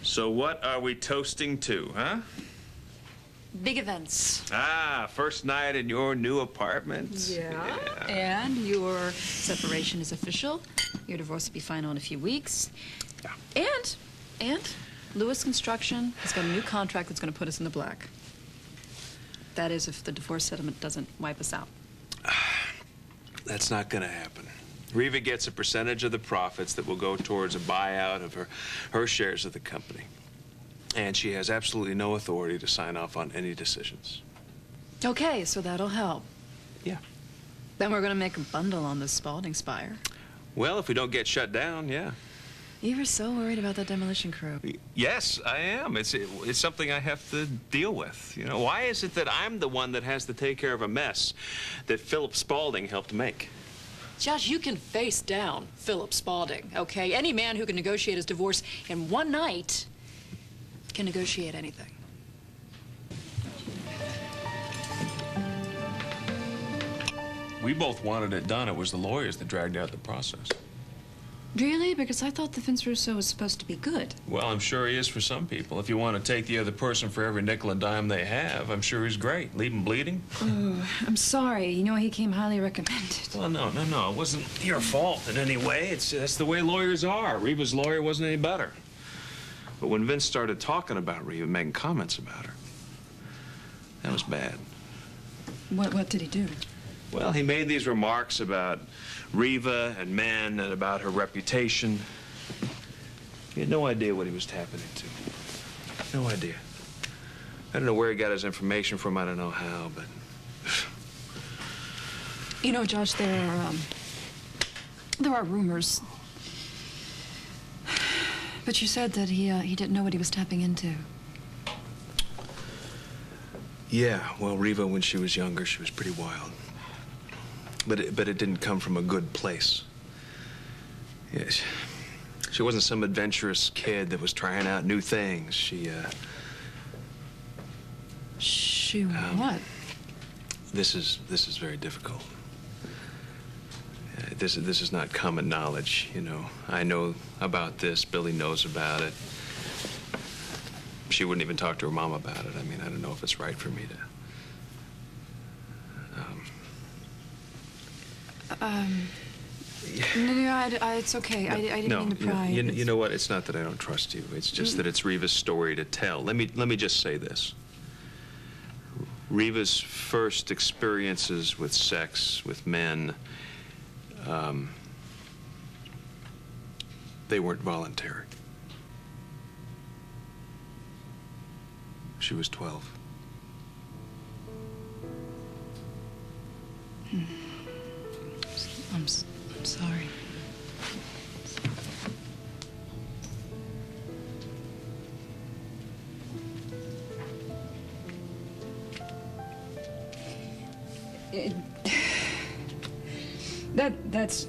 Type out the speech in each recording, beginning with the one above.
So what are we toasting to, huh? Big events. Ah, first night in your new apartment. Yeah. And your separation is official. Your divorce will be final in a few weeks. Yeah. And Lewis Construction has got a new contract that's going to put us in the black. That is, if the divorce settlement doesn't wipe us out. That's not going to happen. Reva gets a percentage of the profits that will go towards a buyout of her shares of the company. And she has absolutely no authority to sign off on any decisions. Okay, so that'll help. Yeah. Then we're going to make a bundle on this Spaulding spire. Well, if we don't get shut down, yeah. You were so worried about that demolition crew. Yes, I am. It's something I have to deal with. You know, why is it that I'm the one that has to take care of a mess that Phillip Spaulding helped make? Josh, you can face down Phillip Spaulding, okay? Any man who can negotiate his divorce in one night can negotiate anything. We both wanted it done. It was the lawyers that dragged out the process. Really? Because I thought the Vince Russo was supposed to be good. Well, I'm sure he is for some people. If you want to take the other person for every nickel and dime they have, I'm sure he's great. Leave him bleeding. Oh, I'm sorry. You know, he came highly recommended. Well, no. It wasn't your fault in any way. That's the way lawyers are. Reva's lawyer wasn't any better. But when Vince started talking about Reva, making comments about her, that was bad. What did he do? Well, he made these remarks about Reva and men and about her reputation. He had no idea what he was tapping into. No idea. I don't know where he got his information from. I don't know how, but... You know, Josh, there are rumors. But you said that he didn't know what he was tapping into. Yeah, well, Reva, when she was younger, she was pretty wild. But it didn't come from a good place. Yeah, she wasn't some adventurous kid that was trying out new things. She what? This is very difficult. This is not common knowledge, you know. I know about this. Billy knows about it. She wouldn't even talk to her mom about it. I mean, I don't know if it's right for me to... No, it's okay. I didn't mean to pry. You know what? It's not that I don't trust you. It's just that it's Reva's story to tell. Let me just say this. Reva's first experiences with sex, with men, they weren't voluntary. She was 12. I'm sorry.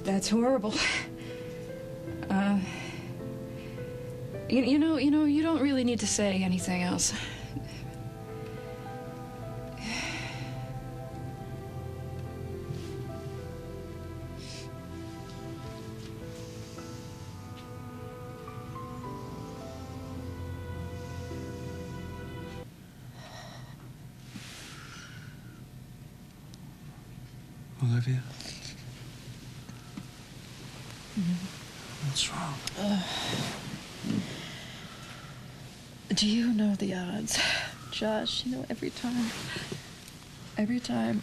That's horrible. You know, you don't really need to say anything else. Olivia? What's wrong? Do you know the odds? Josh, you know, every time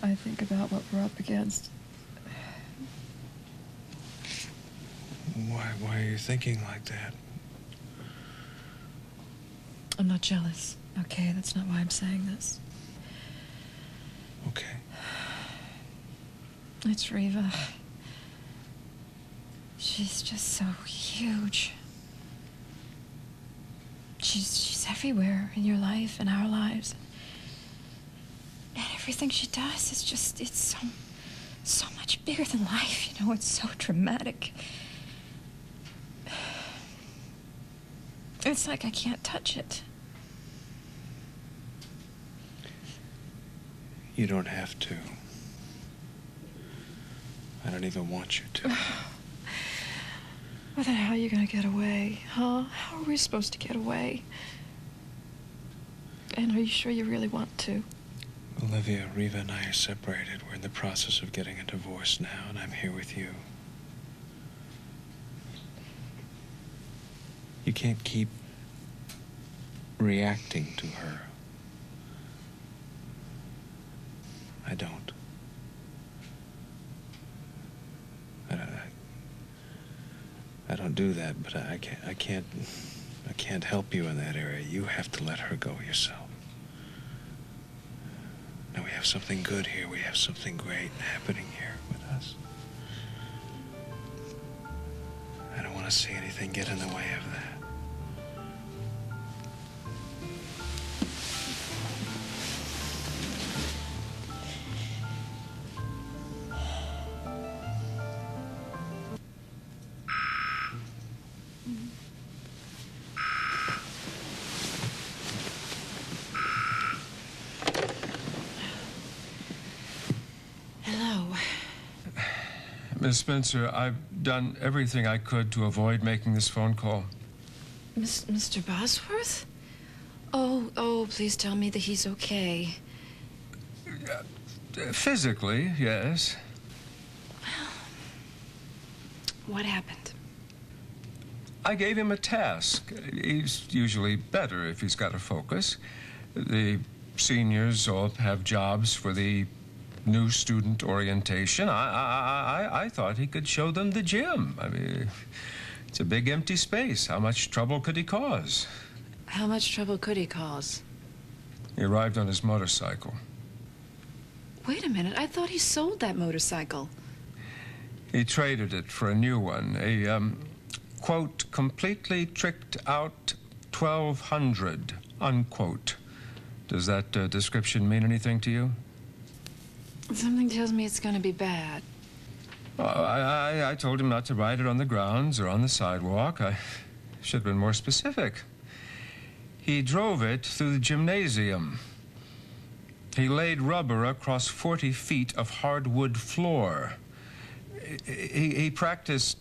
I think about what we're up against. Why are you thinking like that? I'm not jealous, okay? That's not why I'm saying this. Okay. It's Reva. She's just so huge. She's everywhere in your life and our lives. And everything she does is just, it's so much bigger than life, you know, it's so dramatic. It's like I can't touch it. You don't have to. I don't even want you to. Well, then how are you gonna get away, huh? How are we supposed to get away? And are you sure you really want to? Olivia, Reva and I are separated. We're in the process of getting a divorce now, and I'm here with you. You can't keep reacting to her. I don't. I don't do that, but I can't help you in that area. You have to let her go yourself. Now we have something good here. We have something great happening here with us. I don't want to see anything get in the way of that. Miss Spencer, I've done everything I could to avoid making this phone call. Mr. Bosworth? Oh, please tell me that he's okay. Physically, yes. What happened? I gave him a task. He's usually better if he's got a focus. The seniors all have jobs for the new student orientation. I thought he could show them the gym. I mean, it's a big empty space. How much trouble could he cause? How much trouble could he cause? He arrived on his motorcycle. Wait a minute, I thought he sold that motorcycle. He traded it for a new one, a, quote, completely tricked out 1200, unquote. Does that description mean anything to you? Something tells me it's going to be bad. I told him not to ride it on the grounds or on the sidewalk. I should have been more specific. He drove it through the gymnasium. He laid rubber across 40 feet of hardwood floor. He practiced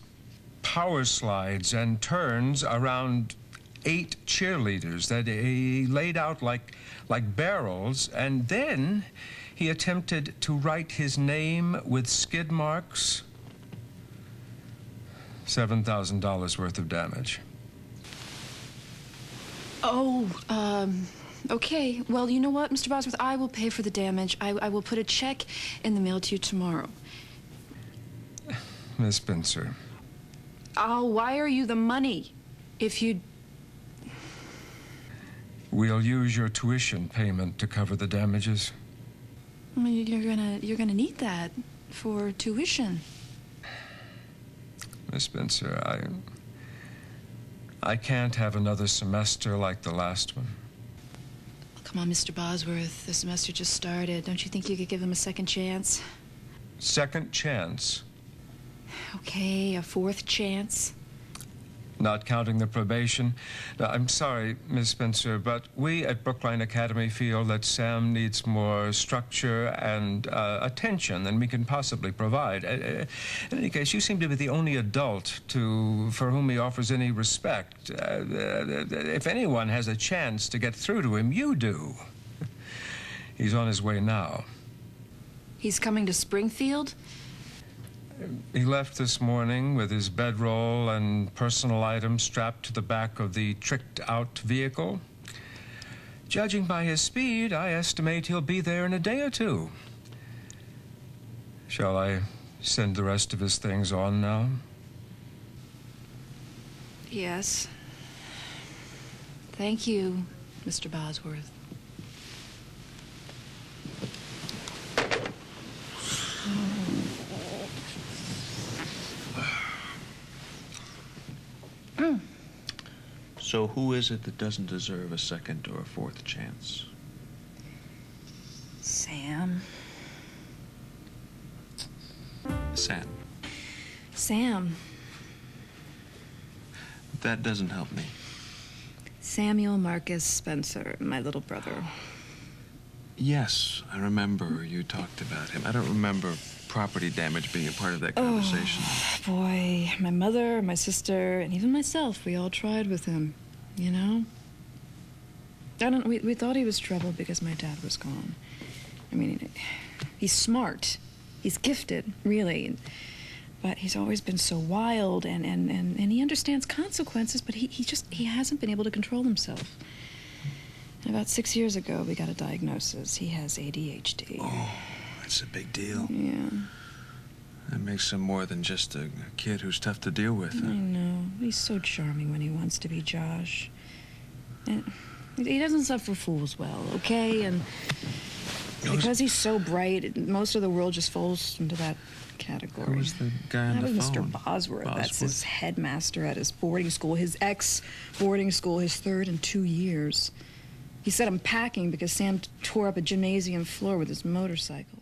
power slides and turns around 8 cheerleaders that he laid out like barrels, and then he attempted to write his name with skid marks. $7,000 worth of damage. Okay. Well, you know what, Mr. Bosworth? I will pay for the damage. I will put a check in the mail to you tomorrow. Miss Spencer. I'll wire you the money if you... We'll use your tuition payment to cover the damages. Well, you're gonna need that for tuition. Miss Spencer, I can't have another semester like the last one. Come on, Mr. Bosworth. The semester just started. Don't you think you could give him a second chance? Second chance? Okay, a 4th chance. Not counting the probation. Now, I'm sorry, Miss Spencer, but we at Brookline Academy feel that Sam needs more structure and attention than we can possibly provide. In any case, you seem to be the only adult for whom he offers any respect. If anyone has a chance to get through to him, you do. He's on his way now. He's coming to Springfield? He left this morning with his bedroll and personal items strapped to the back of the tricked-out vehicle. Judging by his speed, I estimate he'll be there in a day or two. Shall I send the rest of his things on now? Yes. Thank you, Mr. Bosworth. So who is it that doesn't deserve a second or a 4th chance? Sam. Sam. Sam. That doesn't help me. Samuel Marcus Spencer, my little brother. Yes, I remember you talked about him. I don't remember property damage being a part of that conversation. Oh, boy. My mother, my sister, and even myself, we all tried with him, you know? We thought he was trouble because my dad was gone. I mean, he's smart. He's gifted, really. But he's always been so wild, and he understands consequences, but he hasn't been able to control himself. And about 6 years ago, we got a diagnosis. He has ADHD. Oh, that's a big deal. Yeah. That makes him more than just a kid who's tough to deal with. I know. He's so charming when he wants to be, Josh. And he doesn't suffer fools well, okay? And because he's so bright, most of the world just falls into that category. Who was the guy on the phone? That was Mr. Bosworth. That's his headmaster at his boarding school, his ex-boarding school, his third in 2 years. He said I'm packing because Sam tore up a gymnasium floor with his motorcycle.